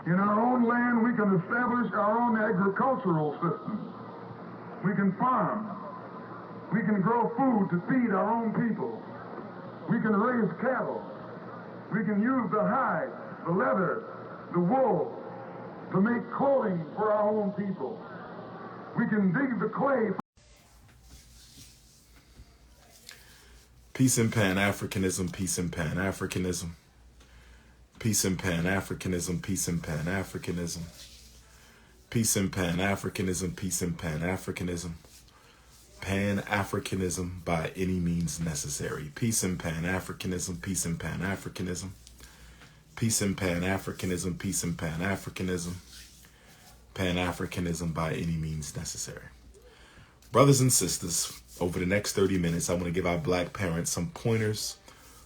In our own land, we can establish our own agricultural system. We can farm. We can grow food to feed our own people. We can raise cattle. We can use the hide, the leather, the wool to make clothing for our own people. We can dig the clay. Peace and Pan-Africanism, peace and Pan-Africanism. Peace and Pan-Africanism, peace and Pan-Africanism. Peace and Pan-Africanism, peace and Pan-Africanism. Pan-Africanism by any means necessary. Peace and Pan-Africanism, peace and Pan-Africanism. Peace and Pan-Africanism, peace and Pan-Africanism. Pan-Africanism by any means necessary. Brothers and sisters, over the next 30 minutes, I want to give our black parents some pointers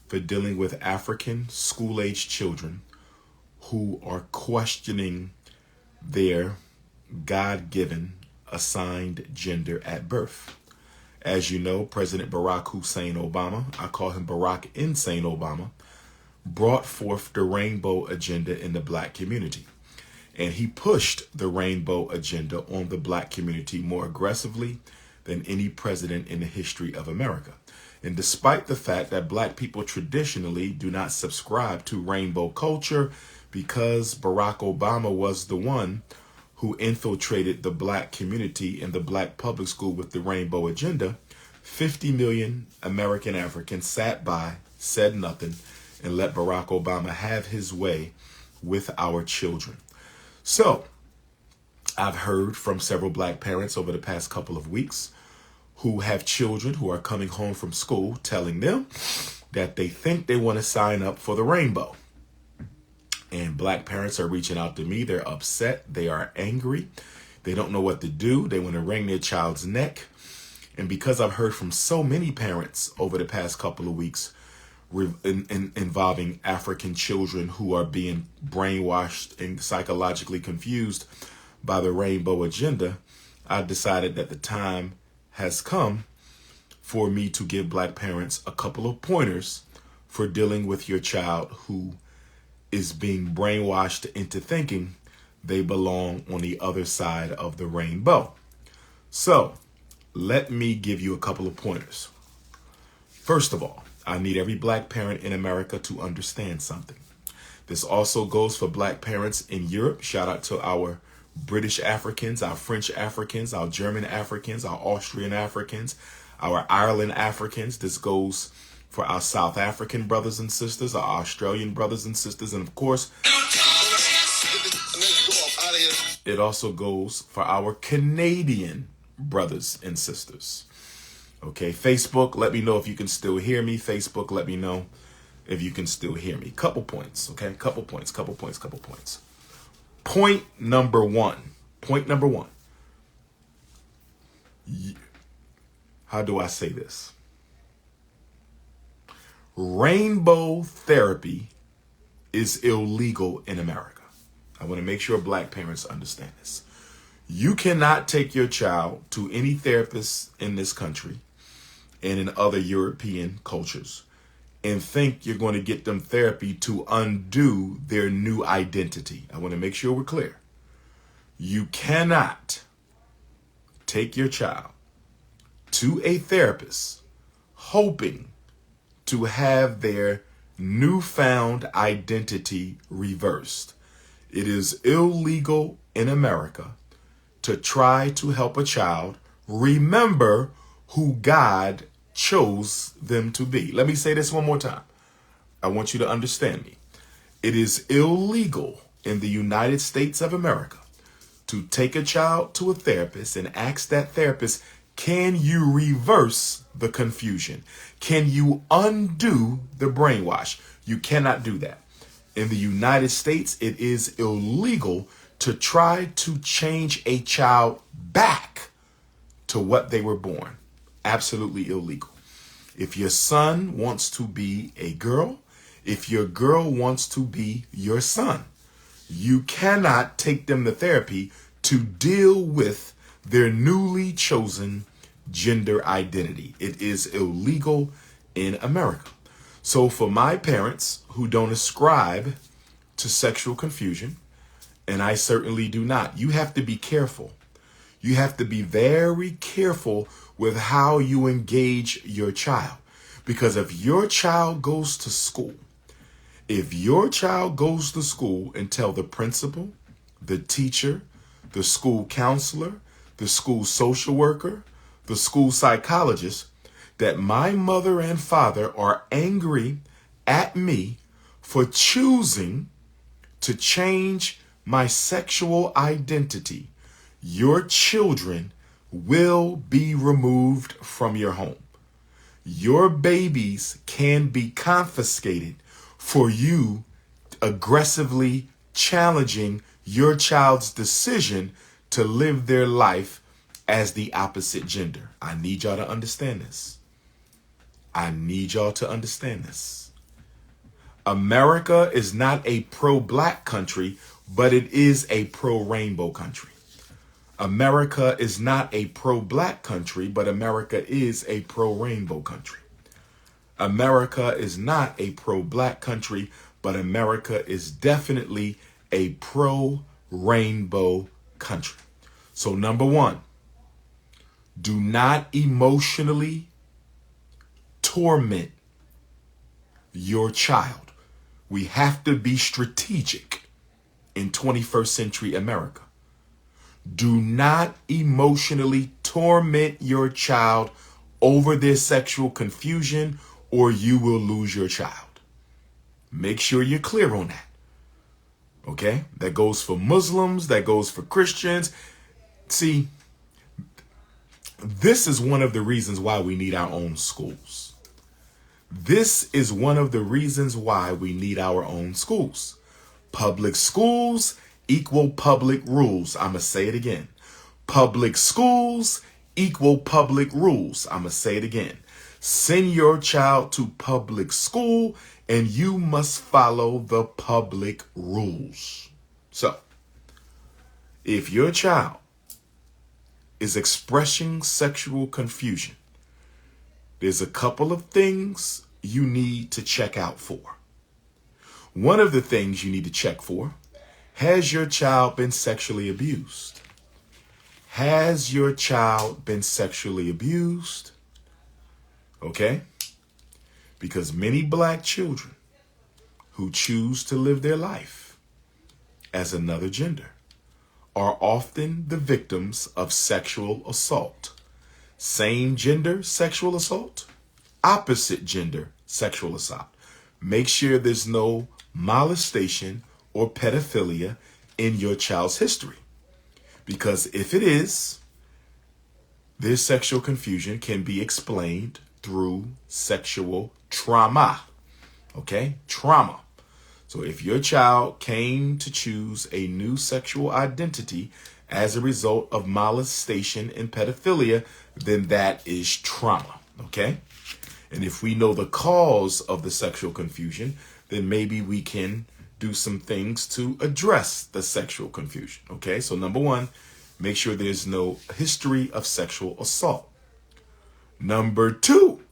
for dealing with African school-age children who are questioning their God-given assigned gender at birth. As you know, President Barack Hussein Obama, I call him Barack Insane Obama, brought forth the rainbow agenda in the black community. And he pushed the rainbow agenda on the black community more aggressively than any president in the history of America. And despite the fact that black people traditionally do not subscribe to rainbow culture, because Barack Obama was the one who infiltrated the black community and the black public school with the rainbow agenda, 50 million American Africans sat by, said nothing, and let Barack Obama have his way with our children. So, I've heard from several black parents over the past couple of weeks who have children who are coming home from school telling them that they think they want to sign up for the rainbow. And black parents are reaching out to me. They're upset. They are angry. They don't know what to do. They want to wring their child's neck. And because I've heard from so many parents over the past couple of weeks involving African children who are being brainwashed and psychologically confused by the rainbow agenda, I decided that the time has come for me to give black parents a couple of pointers for dealing with your child who is being brainwashed into thinking they belong on the other side of the rainbow. So let me give you a couple of pointers. First of all, I need every black parent in America to understand something. This also goes for black parents in Europe. Shout out to our British Africans, our French Africans, our German Africans, our Austrian Africans, our Ireland Africans. This goes for our South African brothers and sisters, our Australian brothers and sisters, and of course, it also goes for our Canadian brothers and sisters. Okay, Facebook, let me know if you can still hear me. Facebook, let me know if you can still hear me. Couple points, okay? Couple points. Point number one. How do I say this? Rainbow therapy is illegal in America. I want to make sure black parents understand this. You cannot take your child to any therapist in this country and in other European cultures and think you're going to get them therapy to undo their new identity. I want to make sure we're clear. You cannot take your child to a therapist hoping to have their newfound identity reversed. It is illegal in America to try to help a child remember who God chose them to be. Let me say this one more time. I want you to understand me. It is illegal in the United States of America to take a child to a therapist and ask that therapist, can you reverse the confusion? Can you undo the brainwash? You cannot do that. In the United States, it is illegal to try to change a child back to what they were born. Absolutely illegal. If your son wants to be a girl, if your girl wants to be your son, you cannot take them to therapy to deal with their newly chosen gender identity. It is illegal in America. So for my parents who don't ascribe to sexual confusion and I certainly do not. You have to be careful. You have to be very careful with how you engage your child. Because if your child goes to school, and tell the principal, the teacher, the school counselor, the school social worker, the school psychologist, that my mother and father are angry at me for choosing to change my sexual identity, your children will be removed from your home. Your babies can be confiscated for you aggressively challenging your child's decision to live their life as the opposite gender. I need y'all to understand this. America is not a pro-black country, but it is a pro-rainbow country. America is not a pro-black country, but America is a pro-rainbow country. America is not a pro-black country, but America is definitely a pro-rainbow country. So number one, do not emotionally torment your child. We have to be strategic in 21st century America. Do not emotionally torment your child over their sexual confusion, or you will lose your child. Make sure you're clear on that. Okay? That goes for Muslims, that goes for Christians. See, this is one of the reasons why we need our own schools. This is one of the reasons why we need our own schools. Public schools equal public rules. I'm going to say it again. Public schools equal public rules. I'm going to say it again. Send your child to public school and you must follow the public rules. So, if your child is expressing sexual confusion, there's a couple of things you need to check out for. One of the things you need to check for: has your child been sexually abused? Has your child been sexually abused? Okay? Because many black children who choose to live their life as another gender are often the victims of sexual assault. Same gender sexual assault, opposite gender sexual assault. Make sure there's no molestation or pedophilia in your child's history. Because if it is, this sexual confusion can be explained through sexual trauma. Okay? Trauma. So if your child came to choose a new sexual identity as a result of molestation and pedophilia, then that is trauma. Okay? And if we know the cause of the sexual confusion, then maybe we can do some things to address the sexual confusion. Okay? So number one, make sure there's no history of sexual assault. Number two,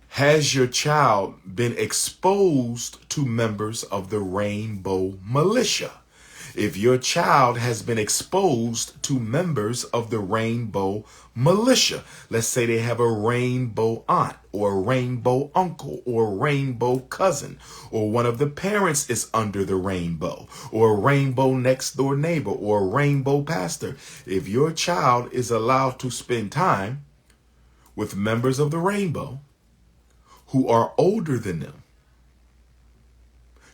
has your child been exposed to members of the Rainbow Militia? If your child has been exposed to members of the Rainbow Militia, let's say they have a rainbow aunt or a rainbow uncle or a rainbow cousin, or one of the parents is under the rainbow, or a rainbow next door neighbor, or a rainbow pastor. If your child is allowed to spend time with members of the rainbow who are older than them,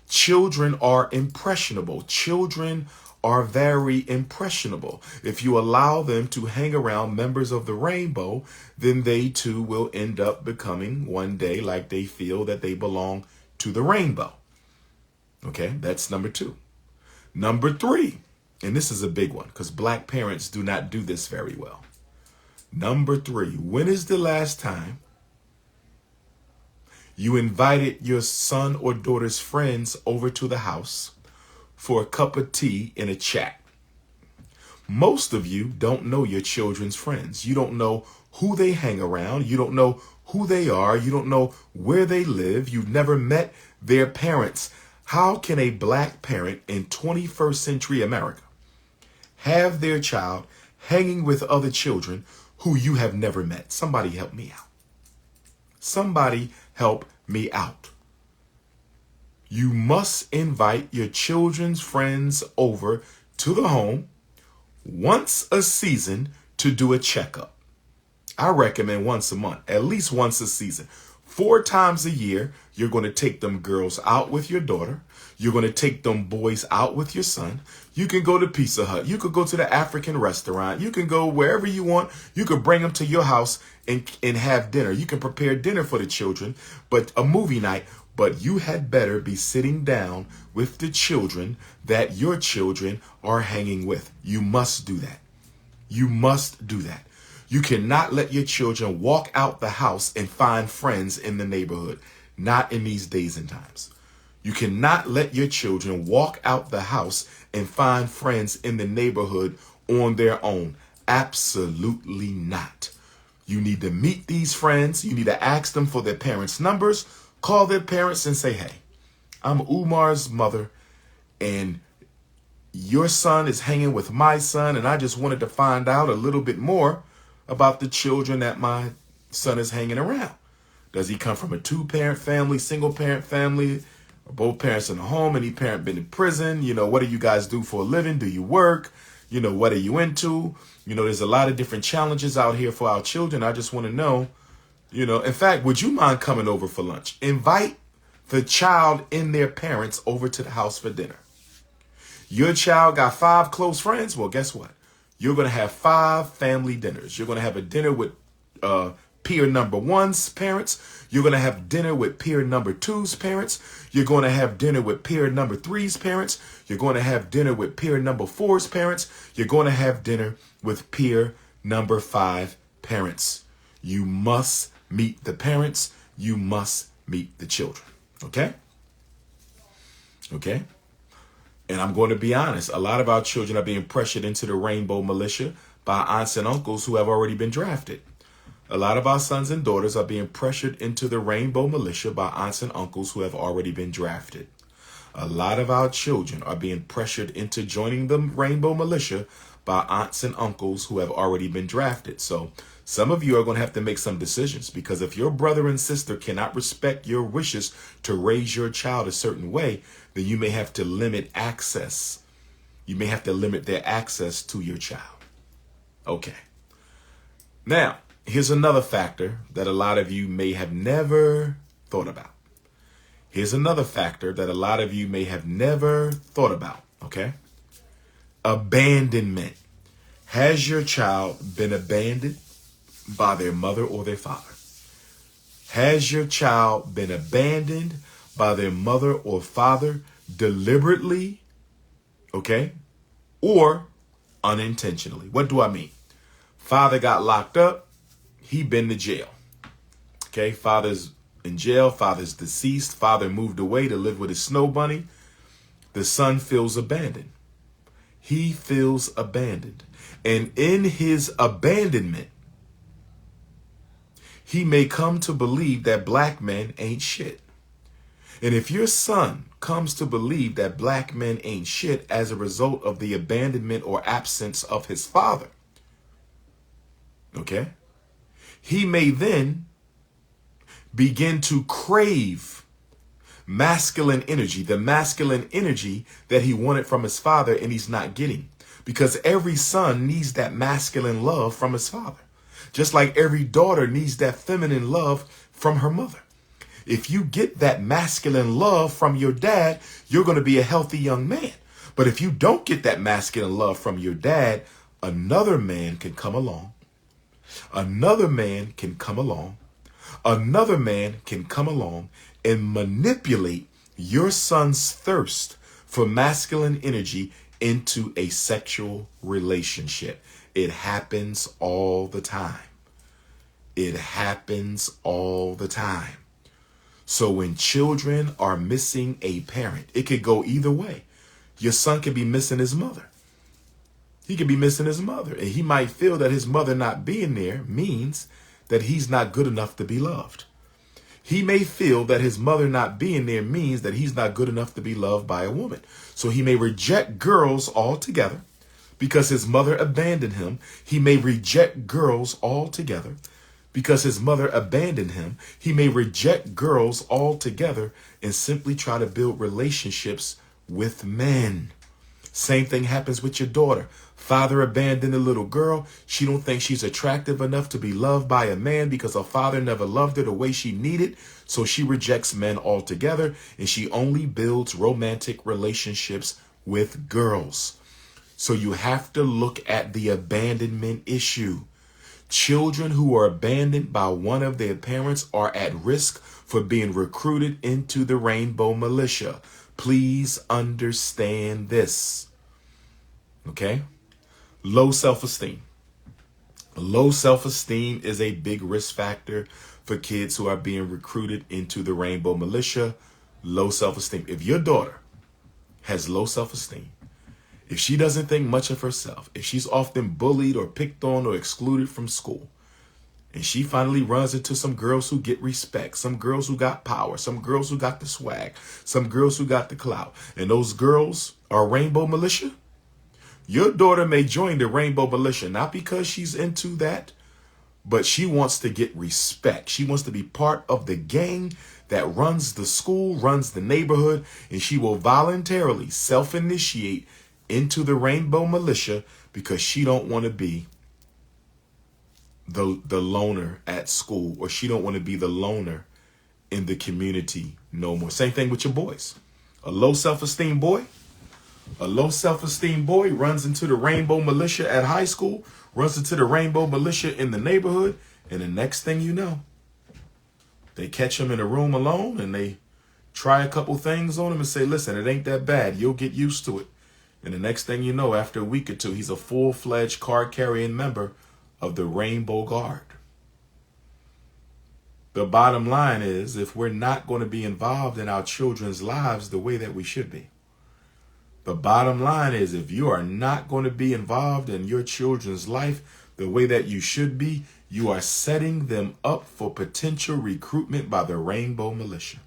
children are impressionable. Children are very impressionable. If you allow them to hang around members of the rainbow, then they too will end up becoming one day like they feel that they belong to the rainbow. Okay, that's number two. Number three, and this is a big one because black parents do not do this very well. Number three, when is the last time you invited your son or daughter's friends over to the house for a cup of tea and a chat? Most of you don't know your children's friends. You don't know who they hang around. You don't know who they are. You don't know where they live. You've never met their parents. How can a black parent in 21st century America have their child hanging with other children who you have never met? Somebody help me out. Somebody help me out. You must invite your children's friends over to the home once a season to do a checkup. I recommend once a month, at least once a season. 4 times a year, you're going to take them girls out with your daughter. You're going to take them boys out with your son. You can go to Pizza Hut. You could go to the African restaurant. You can go wherever you want. You could bring them to your house and have dinner. You can prepare dinner for the children, but a movie night. But you had better be sitting down with the children that your children are hanging with. You must do that. You must do that. You cannot let your children walk out the house and find friends in the neighborhood. Not in these days and times. You cannot let your children walk out the house and find friends in the neighborhood on their own. Absolutely not. You need to meet these friends. You need to ask them for their parents' numbers. Call their parents and say, hey, I'm Umar's mother and your son is hanging with my son, and I just wanted to find out a little bit more about the children that my son is hanging around. Does he come from a 2-parent family, single-parent family, or both parents in the home? Any parent been in prison? You know, what do you guys do for a living? Do you work? You know, what are you into? You know, there's a lot of different challenges out here for our children. I just want to know, you know, in fact, would you mind coming over for lunch? Invite the child and their parents over to the house for dinner. Your child got 5 close friends? Well, guess what? You're going to have 5 family dinners. You're going to have a dinner with peer number 1's parents. You're going to have dinner with peer number 2's parents. You're going to have dinner with peer number 3's parents. You're going to have dinner with peer number 4's parents. You're going to have dinner with peer number 5 parents. You must meet the parents. You must meet the children. Okay? Okay? And I'm going to be honest, a lot of our children are being pressured into the rainbow militia by aunts and uncles who have already been drafted. A lot of our sons and daughters are being pressured into the rainbow militia by aunts and uncles who have already been drafted. A lot of our children are being pressured into joining the rainbow militia by aunts and uncles who have already been drafted. So some of you are going to have to make some decisions, because if your brother and sister cannot respect your wishes to raise your child a certain way, then you may have to limit access. You may have to limit their access to your child. Okay. Now, here's another factor that a lot of you may have never thought about. Here's another factor that a lot of you may have never thought about. Okay. Abandonment. Has your child been abandoned by their mother or their father? Has your child been abandoned by their mother or father deliberately, okay, or unintentionally? What do I mean? Father got locked up. He been to jail. Okay, father's in jail. Father's deceased. Father moved away to live with his snow bunny. The son feels abandoned. He feels abandoned. And in his abandonment, he may come to believe that black men ain't shit. And if your son comes to believe that black men ain't shit as a result of the abandonment or absence of his father, okay, he may then begin to crave masculine energy, the masculine energy that he wanted from his father and he's not getting. Because every son needs that masculine love from his father. Just like every daughter needs that feminine love from her mother. If you get that masculine love from your dad, you're going to be a healthy young man. But if you don't get that masculine love from your dad, another man can come along. Another man can come along. Another man can come along and manipulate your son's thirst for masculine energy into a sexual relationship. It happens all the time. It happens all the time. So when children are missing a parent, it could go either way. Your son could be missing his mother. He could be missing his mother. And he might feel that his mother not being there means that he's not good enough to be loved. He may feel that his mother not being there means that he's not good enough to be loved by a woman. So he may reject girls altogether because his mother abandoned him. He may reject girls altogether because his mother abandoned him. He may reject girls altogether and simply try to build relationships with men. Same thing happens with your daughter. Father abandoned the little girl. She don't think she's attractive enough to be loved by a man because her father never loved her the way she needed. So she rejects men altogether and she only builds romantic relationships with girls. So you have to look at the abandonment issue. Children who are abandoned by one of their parents are at risk for being recruited into the rainbow militia. Please understand this. Okay? Low self-esteem. Low self-esteem is a big risk factor for kids who are being recruited into the rainbow militia. Low self-esteem. If your daughter has low self-esteem, if she doesn't think much of herself, if she's often bullied or picked on or excluded from school, and she finally runs into some girls who get respect, some girls who got power, some girls who got the swag, some girls who got the clout, and those girls are rainbow militia, your daughter may join the rainbow militia, not because she's into that, but she wants to get respect. She wants to be part of the gang that runs the school, runs the neighborhood, and she will voluntarily self-initiate into the rainbow militia because she don't want to be the loner at school, or she don't want to be the loner in the community no more. Same thing with your boys. A low self-esteem boy runs into the rainbow militia at high school, runs into the rainbow militia in the neighborhood, and the next thing you know, they catch him in a room alone and they try a couple things on him and say, listen, it ain't that bad. You'll get used to it. And the next thing you know, after a week or two, he's a full-fledged card-carrying member of the Rainbow Guard. The bottom line is, if we're not going to be involved in our children's lives the way that we should be, the bottom line is, if you are not going to be involved in your children's life the way that you should be, you are setting them up for potential recruitment by the Rainbow Militia.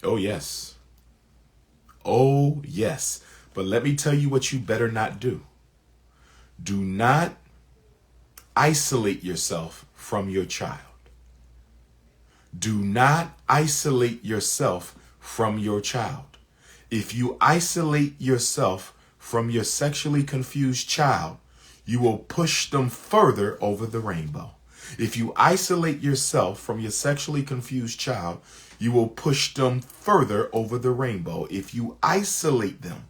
Oh, yes. Oh, yes. But let me tell you what you better not do. Do not isolate yourself from your child. Do not isolate yourself from your child. If you isolate yourself from your sexually confused child, you will push them further over the rainbow. If you isolate yourself from your sexually confused child, you will push them further over the rainbow. If you isolate them,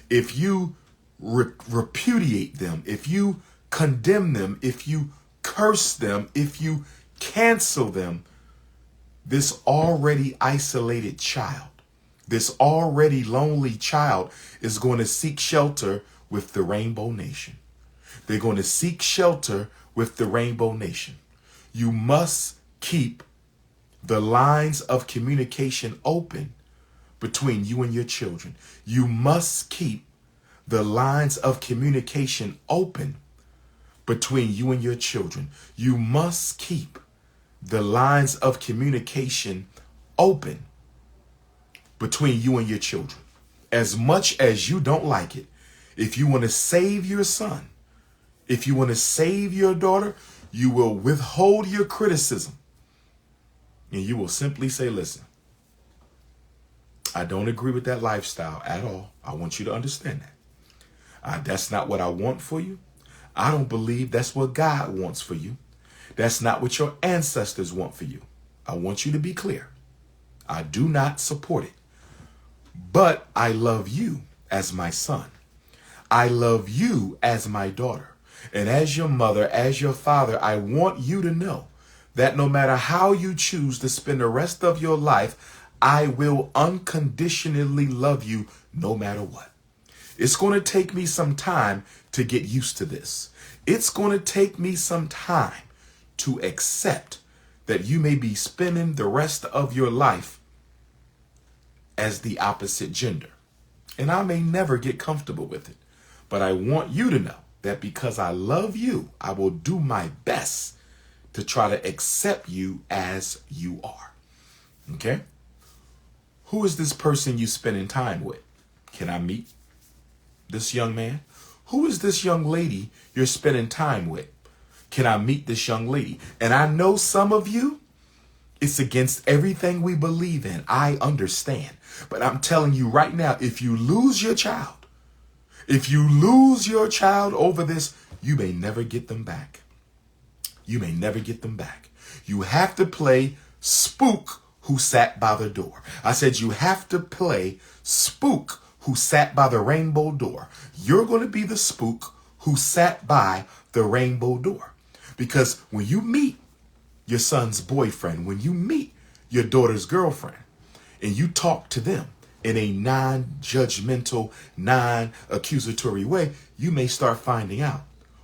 if you repudiate them, if you condemn them, if you curse them, if you cancel them, this already isolated child, this already lonely child is going to seek shelter with the Rainbow Nation. They're going to seek shelter with the Rainbow Nation. You must keep the lines of communication open between you and your children. You must keep the lines of communication open between you and your children. You must keep the lines of communication open between you and your children. As much as you don't like it, if you want to save your son, if you want to save your daughter, you will withhold your criticism. And you will simply say, listen, I don't agree with that lifestyle at all. I want you to understand that. That's not what I want for you. I don't believe that's what God wants for you. That's not what your ancestors want for you. I want you to be clear. I do not support it. But I love you as my son. I love you as my daughter. And as your mother, as your father, I want you to know that no matter how you choose to spend the rest of your life, I will unconditionally love you no matter what. It's going to take me some time to get used to this. It's going to take me some time to accept that you may be spending the rest of your life as the opposite gender. And I may never get comfortable with it. But I want you to know that because I love you, I will do my best to try to accept you as you are. Okay? Who is this person you spending time with? Can I meet this young man? Who is this young lady you're spending time with? Can I meet this young lady? And I know some of you, it's against everything we believe in. I understand. But I'm telling you right now, if you lose your child over this, you may never get them back. You may never get them back. You have to play spook who sat by the door. I said you have to play spook who sat by the rainbow door. You're going to be the spook who sat by the rainbow door. Because when you meet your son's boyfriend, when you meet your daughter's girlfriend, and you talk to them in a non-judgmental, non-accusatory way, you may start finding out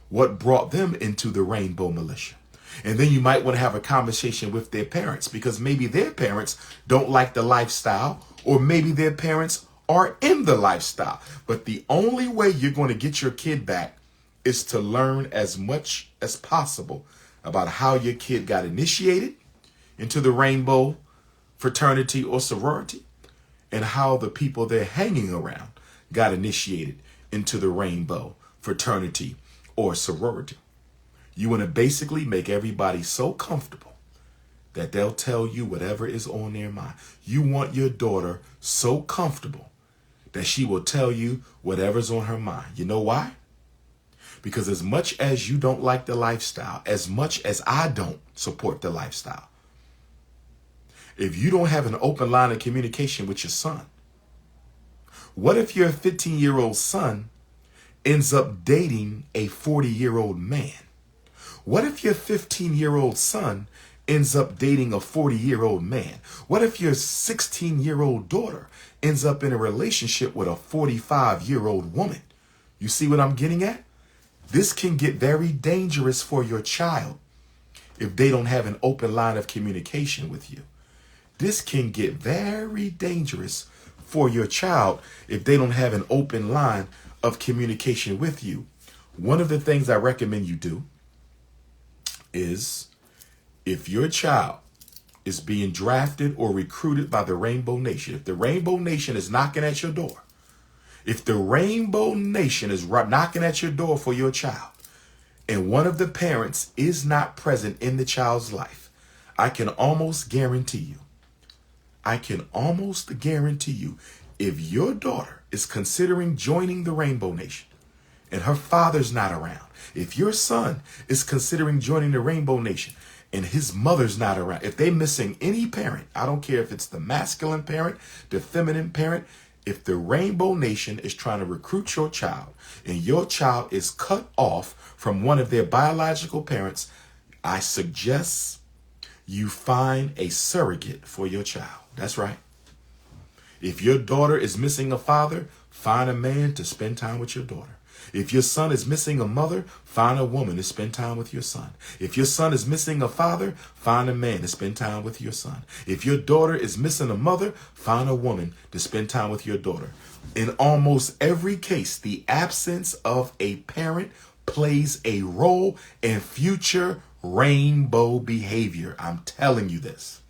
what brought them into the rainbow militia. And then you might want to have a conversation with their parents, because maybe their parents don't like the lifestyle, or maybe their parents are in the lifestyle. But the only way you're going to get your kid back is to learn as much as possible about how your kid got initiated into the rainbow fraternity or sorority, and how the people they're hanging around got initiated into the rainbow fraternity or sorority. You want to basically make everybody so comfortable that they'll tell you whatever is on their mind. You want your daughter so comfortable that she will tell you whatever's on her mind. You know why? Because as much as you don't like the lifestyle, as much as I don't support the lifestyle, if you don't have an open line of communication with your son, what if your 15-year-old son ends up dating a 40-year-old man? What if your 15-year-old son ends up dating a 40-year-old man? What if your 16-year-old daughter ends up in a relationship with a 45-year-old woman? You see what I'm getting at? This can get very dangerous for your child if they don't have an open line of communication with you. This can get very dangerous for your child if they don't have an open line of communication with you. One of the things I recommend you do is, if your child is being drafted or recruited by the Rainbow Nation, if the Rainbow Nation is knocking at your door, if the Rainbow Nation is knocking at your door for your child, and one of the parents is not present in the child's life, I can almost guarantee you, if your daughter is considering joining the Rainbow Nation and her father's not around, if your son is considering joining the Rainbow Nation and his mother's not around, if they're missing any parent, I don't care if it's the masculine parent, the feminine parent, if the Rainbow Nation is trying to recruit your child and your child is cut off from one of their biological parents, I suggest you find a surrogate for your child. That's right. If your daughter is missing a father, find a man to spend time with your daughter. If your son is missing a mother, find a woman to spend time with your son. If your son is missing a father, find a man to spend time with your son. If your daughter is missing a mother, find a woman to spend time with your daughter. In almost every case, the absence of a parent plays a role in future rainbow behavior. I'm telling you this.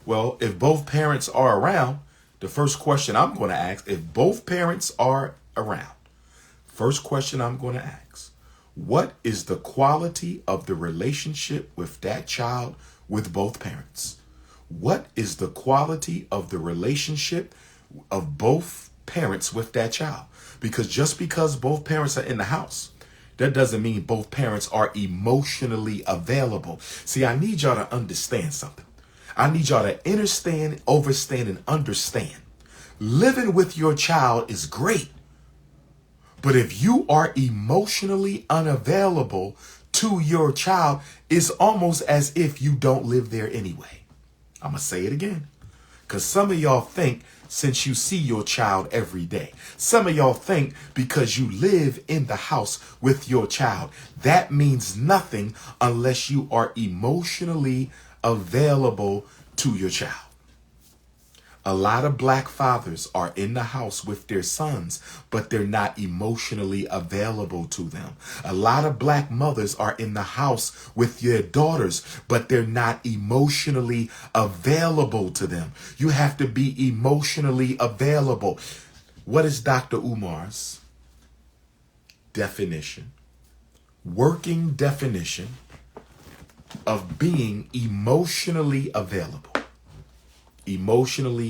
Well, if both parents are around, the first question I'm going to ask, if both parents are around, first question I'm going to ask, what is the quality of the relationship with that child with both parents? What is the quality of the relationship of both parents with that child? Because just because both parents are in the house, that doesn't mean both parents are emotionally available. See, I need y'all to understand something. I need y'all to understand, overstand, and understand. Living with your child is great. But if you are emotionally unavailable to your child, it's almost as if you don't live there anyway. I'm going to say it again. Because some of y'all think since you see your child every day. Some of y'all think because you live in the house with your child, that means nothing unless you are emotionally available to your child. A lot of black fathers are in the house with their sons, but they're not emotionally available to them. A lot of black mothers are in the house with their daughters, but they're not emotionally available to them. You have to be emotionally available. What is Dr. Umar's definition, working definition of being emotionally available? Emotionally